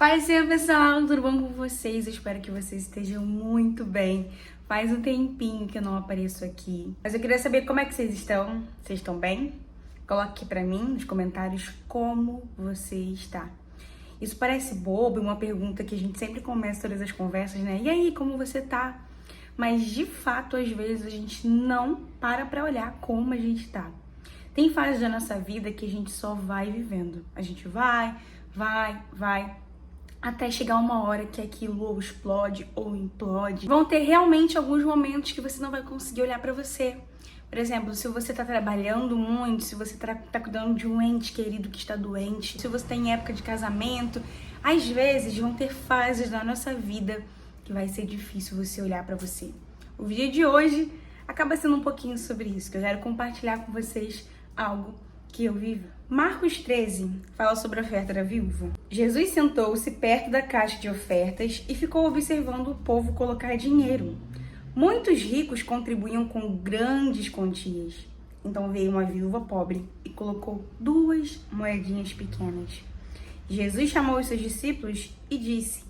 Paz e pessoal, tudo bom com vocês? Eu espero que vocês estejam muito bem. Faz um tempinho que eu não apareço aqui. Mas eu queria saber como é que vocês estão. Vocês estão bem? Coloque aqui pra mim nos comentários como você está. Isso parece bobo, uma pergunta que a gente sempre começa todas as conversas, né? E aí, como você tá? Mas de fato, às vezes a gente não para pra olhar como a gente tá. Tem fases da nossa vida que a gente só vai vivendo. A gente vai, até chegar uma hora que aquilo ou explode ou implode. Vão ter realmente alguns momentos que você não vai conseguir olhar pra você. Por exemplo, se você tá trabalhando muito, se você tá cuidando de um ente querido que está doente, se você tá em época de casamento, às vezes vão ter fases da nossa vida que vai ser difícil você olhar pra você. O vídeo de hoje acaba sendo um pouquinho sobre isso, que eu quero compartilhar com vocês algo que eu vivo. Marcos 13 fala sobre a oferta da viúva. Jesus sentou-se perto da caixa de ofertas e ficou observando o povo colocar dinheiro. Muitos ricos contribuíam com grandes quantias. Então veio uma viúva pobre e colocou 2 moedinhas pequenas. Jesus chamou os seus discípulos e disse: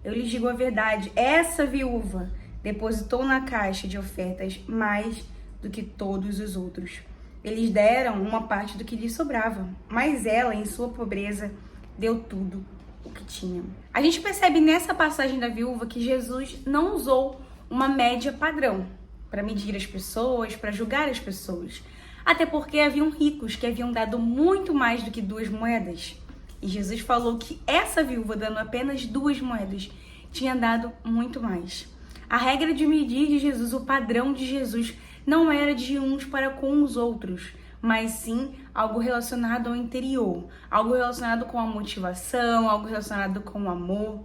Eu lhes digo a verdade, essa viúva depositou na caixa de ofertas mais do que todos os outros. Eles deram uma parte do que lhes sobrava, mas ela, em sua pobreza, deu tudo o que tinha. A gente percebe nessa passagem da viúva que Jesus não usou uma média padrão para medir as pessoas, para julgar as pessoas. Até porque haviam ricos que haviam dado muito mais do que 2 moedas. E Jesus falou que essa viúva, dando apenas 2 moedas, tinha dado muito mais. A regra de medir de Jesus, o padrão de Jesus, não era de uns para com os outros, mas sim algo relacionado ao interior, algo relacionado com a motivação, algo relacionado com o amor.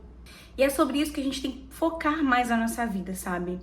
E é sobre isso que a gente tem que focar mais a nossa vida, sabe?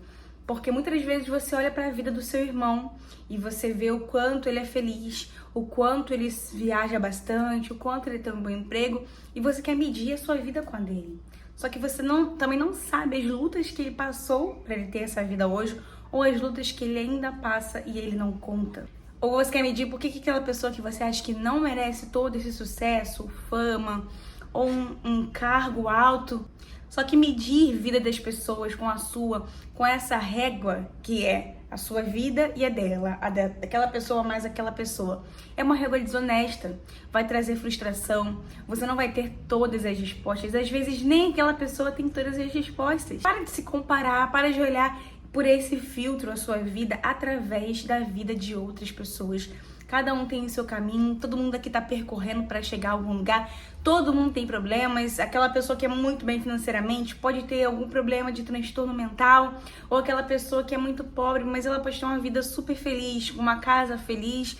Porque muitas vezes você olha para a vida do seu irmão e você vê o quanto ele é feliz, o quanto ele viaja bastante, o quanto ele tem um bom emprego e você quer medir a sua vida com a dele. Só que você também não sabe as lutas que ele passou para ele ter essa vida hoje, ou as lutas que ele ainda passa e ele não conta. Ou você quer medir por que aquela pessoa que você acha que não merece todo esse sucesso, fama, ou um cargo alto. Só que medir a vida das pessoas com a sua, com essa régua que é a sua vida e a dela, daquela pessoa mais aquela pessoa, é uma régua desonesta, vai trazer frustração, você não vai ter todas as respostas, às vezes nem aquela pessoa tem todas as respostas. Para de se comparar, para de olhar por esse filtro a sua vida através da vida de outras pessoas. Cada um tem o seu caminho, todo mundo aqui tá percorrendo para chegar a algum lugar, todo mundo tem problemas. Aquela pessoa que é muito bem financeiramente pode ter algum problema de transtorno mental, ou aquela pessoa que é muito pobre, mas ela pode ter uma vida super feliz, uma casa feliz.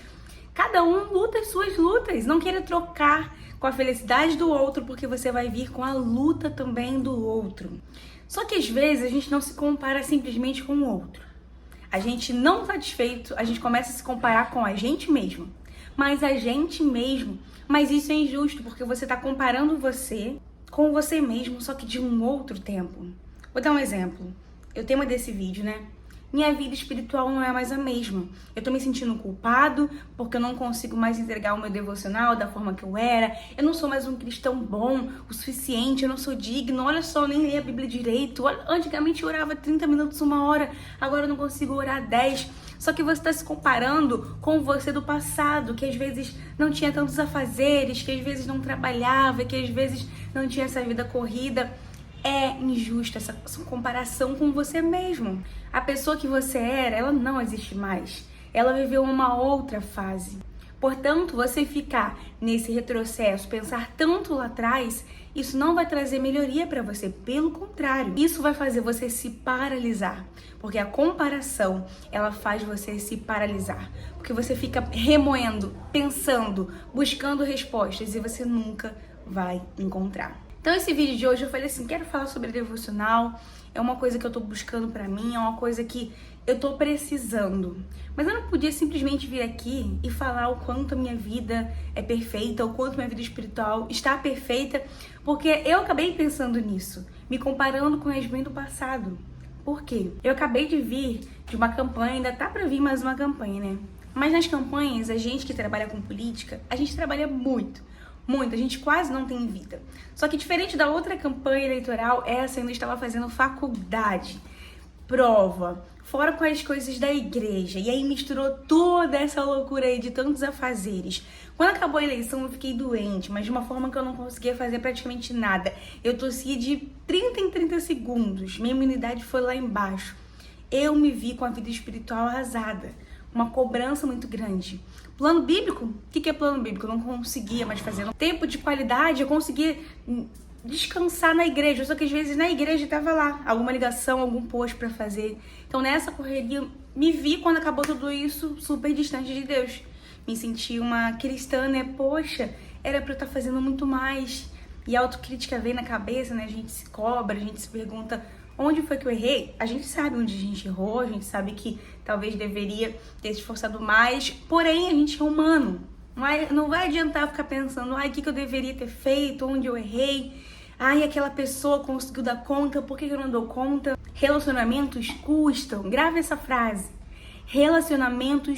Cada um luta as suas lutas, não queira trocar com a felicidade do outro, porque você vai vir com a luta também do outro. Só que às vezes a gente não se compara simplesmente com o outro. A gente não satisfeito, a gente começa a se comparar com a gente mesmo. Mas a gente mesmo, mas isso é injusto, porque você está comparando você com você mesmo, só que de um outro tempo. Vou dar um exemplo. Eu tema desse vídeo, né? Minha vida espiritual não é mais a mesma. Eu tô me sentindo culpado porque eu não consigo mais entregar o meu devocional da forma que eu era. Eu não sou mais um cristão bom o suficiente, eu não sou digno. Olha só, eu nem leio a Bíblia direito. Antigamente eu orava 30 minutos, 1 hora. Agora eu não consigo orar 10. Só que você está se comparando com você do passado, que às vezes não tinha tantos afazeres, que às vezes não trabalhava, que às vezes não tinha essa vida corrida. É injusta essa comparação com você mesmo. A pessoa que você era, ela não existe mais. Ela viveu uma outra fase. Portanto, você ficar nesse retrocesso, pensar tanto lá atrás, isso não vai trazer melhoria para você. Pelo contrário, isso vai fazer você se paralisar. Porque a comparação, ela faz você se paralisar. Porque você fica remoendo, pensando, buscando respostas e você nunca vai encontrar. Então esse vídeo de hoje eu falei assim, quero falar sobre devocional, é uma coisa que eu tô buscando pra mim, é uma coisa que eu tô precisando. Mas eu não podia simplesmente vir aqui e falar o quanto a minha vida é perfeita, o quanto a minha vida espiritual está perfeita, porque eu acabei pensando nisso, me comparando com o Yasmin do passado. Por quê? Eu acabei de vir de uma campanha, ainda tá pra vir mais uma campanha, né? Mas nas campanhas, a gente que trabalha com política, a gente trabalha muito. Muita gente quase não tem vida. Só que diferente da outra campanha eleitoral, essa ainda estava fazendo faculdade, prova, fora com as coisas da igreja. E aí misturou toda essa loucura aí de tantos afazeres. Quando acabou a eleição, eu fiquei doente, mas de uma forma que eu não conseguia fazer praticamente nada. Eu tossia de 30 em 30 segundos. Minha imunidade foi lá embaixo. Eu me vi com a vida espiritual arrasada. Uma cobrança muito grande. Plano bíblico? O que é plano bíblico? Eu não conseguia mais fazer. Tempo de qualidade, eu conseguia descansar na igreja. Só que às vezes na igreja tava lá alguma ligação, algum post pra fazer. Então nessa correria, me vi quando acabou tudo isso super distante de Deus. Me senti uma cristã, né? Poxa, era pra eu estar fazendo muito mais. E a autocrítica vem na cabeça, né? A gente se cobra, a gente se pergunta onde foi que eu errei. A gente sabe onde a gente errou, a gente sabe que talvez deveria ter se esforçado mais. Porém, a gente é humano. Não vai adiantar ficar pensando, o que eu deveria ter feito, onde eu errei. Aquela pessoa conseguiu dar conta, por que eu não dou conta? Relacionamentos custam. Grave essa frase. Relacionamentos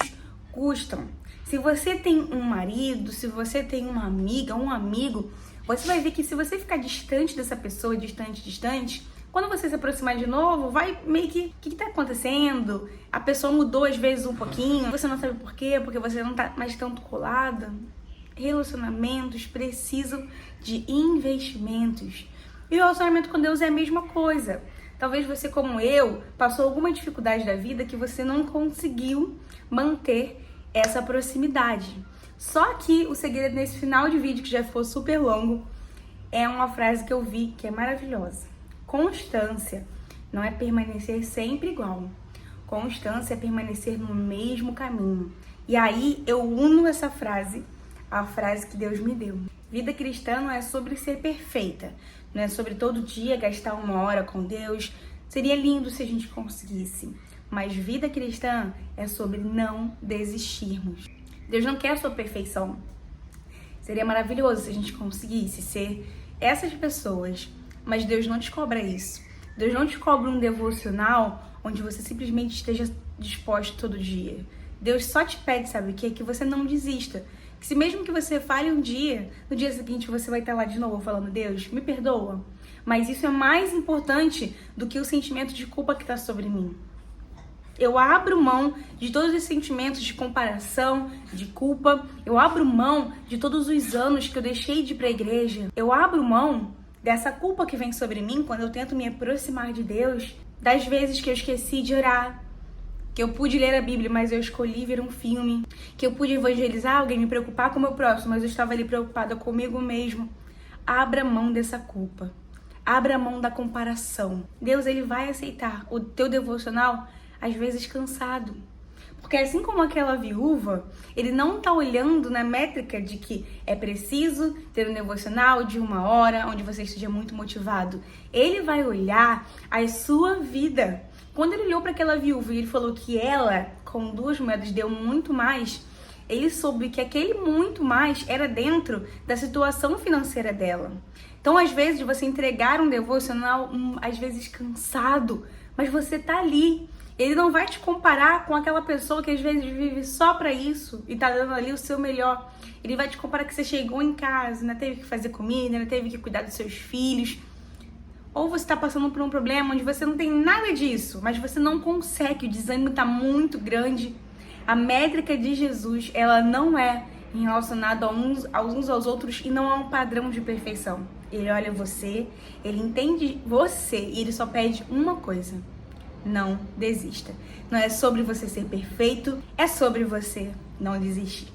custam. Se você tem um marido, se você tem uma amiga, um amigo, você vai ver que se você ficar distante dessa pessoa, distante, quando você se aproximar de novo, vai meio que, o que tá acontecendo? A pessoa mudou às vezes um pouquinho, você não sabe por quê, porque você não tá mais tanto colada. Relacionamentos precisam de investimentos. E o relacionamento com Deus é a mesma coisa. Talvez você, como eu, passou alguma dificuldade da vida que você não conseguiu manter essa proximidade. Só que o segredo nesse final de vídeo, que já ficou super longo, é uma frase que eu vi que é maravilhosa. Constância não é permanecer sempre igual. Constância é permanecer no mesmo caminho. E aí eu uno essa frase à frase que Deus me deu. Vida cristã não é sobre ser perfeita. Não é sobre todo dia gastar 1 hora com Deus. Seria lindo se a gente conseguisse. Mas vida cristã é sobre não desistirmos. Deus não quer a sua perfeição. Seria maravilhoso se a gente conseguisse ser essas pessoas. Mas Deus não te cobra isso. Deus não te cobra um devocional onde você simplesmente esteja disposto todo dia. Deus só te pede, sabe o quê? Que você não desista. Que se mesmo que você falhe um dia, no dia seguinte você vai estar lá de novo falando, Deus, me perdoa. Mas isso é mais importante do que o sentimento de culpa que está sobre mim. Eu abro mão de todos os sentimentos de comparação, de culpa. Eu abro mão de todos os anos que eu deixei de ir para a igreja. Eu abro mão dessa culpa que vem sobre mim quando eu tento me aproximar de Deus. Das vezes que eu esqueci de orar. Que eu pude ler a Bíblia, mas eu escolhi ver um filme. Que eu pude evangelizar alguém, me preocupar com o meu próximo, mas eu estava ali preocupada comigo mesmo. Abra mão dessa culpa. Abra mão da comparação. Deus, ele vai aceitar o teu devocional às vezes cansado. Porque assim como aquela viúva, ele não tá olhando na métrica de que é preciso ter um devocional de 1 hora, onde você esteja muito motivado. Ele vai olhar a sua vida. Quando ele olhou para aquela viúva e ele falou que ela, com 2 moedas, deu muito mais, ele soube que aquele muito mais era dentro da situação financeira dela. Então, às vezes, você entregar um devocional, às vezes cansado, mas você tá ali. Ele não vai te comparar com aquela pessoa que às vezes vive só pra isso e tá dando ali o seu melhor. Ele vai te comparar que você chegou em casa, ainda teve que fazer comida, ainda teve que cuidar dos seus filhos. Ou você tá passando por um problema onde você não tem nada disso, mas você não consegue, o desânimo tá muito grande. A métrica de Jesus, ela não é relacionada uns aos outros e não há um padrão de perfeição. Ele olha você, ele entende você e ele só pede uma coisa. Não desista. Não é sobre você ser perfeito, é sobre você não desistir.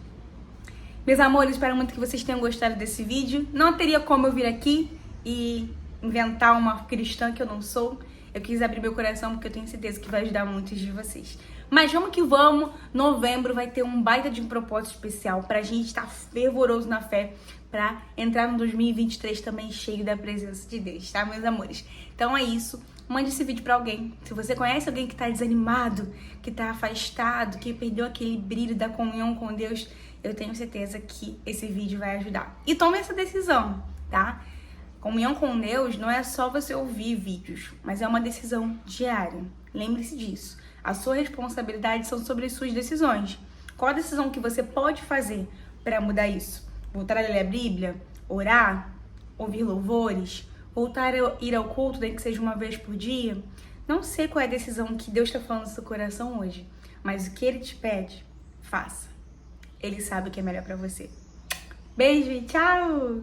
Meus amores, espero muito que vocês tenham gostado desse vídeo. Não teria como eu vir aqui e inventar uma cristã que eu não sou. Eu quis abrir meu coração porque eu tenho certeza que vai ajudar muitos de vocês. Mas vamos que vamos, novembro vai ter um baita de um propósito especial pra gente estar fervoroso na fé, pra entrar no 2023 também cheio da presença de Deus, tá, meus amores? Então é isso. Mande esse vídeo pra alguém. Se você conhece alguém que tá desanimado, que tá afastado, que perdeu aquele brilho da comunhão com Deus, eu tenho certeza que esse vídeo vai ajudar. E tome essa decisão, tá? Comunhão com Deus não é só você ouvir vídeos, mas é uma decisão diária. Lembre-se disso. A sua responsabilidade são sobre as suas decisões. Qual a decisão que você pode fazer para mudar isso? Voltar a ler a Bíblia? orar, ouvir louvores, voltar a ir ao culto, nem que seja uma vez por dia. Não sei qual é a decisão que Deus está falando no seu coração hoje, mas o que Ele te pede, faça. Ele sabe o que é melhor para você. Beijo e tchau!